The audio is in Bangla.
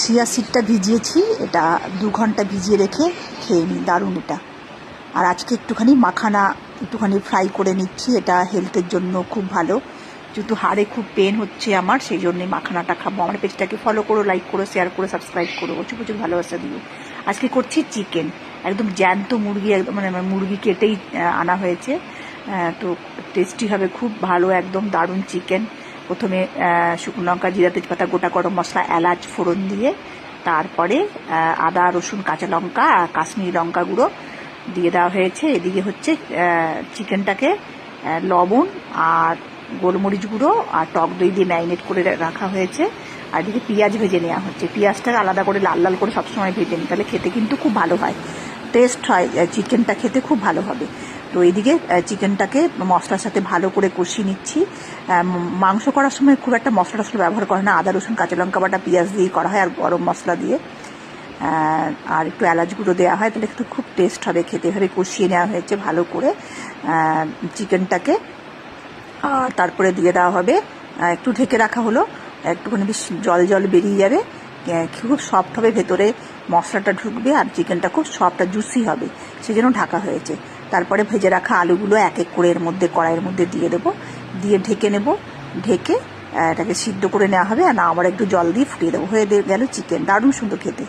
চিয়া সিডটা ভিজিয়েছি, এটা 2 ঘন্টা ভিজিয়ে রেখে খেয়ে নিই, দারুণ এটা। আর আজকে একটুখানি মাখানা একটুখানি ফ্রাই করে নিচ্ছি, এটা হেলথের জন্য খুব ভালো। যেহেতু হাড়ে খুব পেন হচ্ছে আমার, সেই জন্যই মাখানাটা খাবো। আমার পেজটাকে ফলো করো, লাইক করো, শেয়ার করো, সাবস্ক্রাইব করো, প্রচুর প্রচুর ভালোবাসা দিও। আজকে করছি চিকেন, একদম জ্যান্ত মুরগি, একদম মানে মুরগি কেটেই আনা হয়েছে, তো টেস্টি হবে, খুব ভালো, একদম দারুণ চিকেন। প্রথমে শুকনো লঙ্কা, জিরা, তেজপাতা, গোটা গরম মশলা, এলাচ ফোড়ন দিয়ে তারপরে আদা, রসুন, কাঁচা লঙ্কা আর কাশ্মীরি লঙ্কা গুঁড়ো দিয়ে দেওয়া হয়েছে। এদিকে হচ্ছে চিকেনটাকে লবণ আর গোলমরিচ গুঁড়ো আর টক দই দিয়ে ম্যারিনেট করে রাখা হয়েছে। আর এদিকে পেঁয়াজ ভেজে নেওয়া হচ্ছে, পেঁয়াজটাকে আলাদা করে লাল লাল করে সবসময় ভেজে নিই, তাহলে খেতে কিন্তু খুব ভালো হয়, টেস্ট হয়, চিকেনটা খেতে খুব ভালো হবে। তো এইদিকে চিকেনটাকে মশলার সাথে ভালো করে কষিয়ে নিচ্ছি। মাংস করার সময় খুব একটা মশলা টশলা ব্যবহার করে না, আদা রসুন কাঁচা লঙ্কা বাটা পেঁয়াজ দিয়েই করা হয়, আর গরম মশলা দিয়ে আর একটু এলাচ গুঁড়ো দেওয়া হয়, তাহলে একটু খুব টেস্ট হবে খেতে। এভাবে কষিয়ে নেওয়া হয়েছে ভালো করে চিকেনটাকে। আর তারপরে দিয়ে দেওয়া হবে, একটু ঢেকে রাখা হলো, একটুখানি বেশ জল জল বেরিয়ে যাবে, খুব সফট হবে, ভেতরে মশলাটা ঢুকবে আর চিকেনটা খুব সফট আর জুসি হবে, সেই জন্য ঢাকা হয়েছে। তারপরে ভেজে রাখা আলুগুলো এক এক করে এর মধ্যে কড়াইয়ের মধ্যে দিয়ে দেবো, দিয়ে ঢেকে নেব, ঢেকে এটাকে সিদ্ধ করে নেওয়া হবে। আর না, আবার একটু জল দিয়ে ফুটিয়ে দেবো, হয়ে গেল চিকেন, দারুণ সুন্দর খেতে।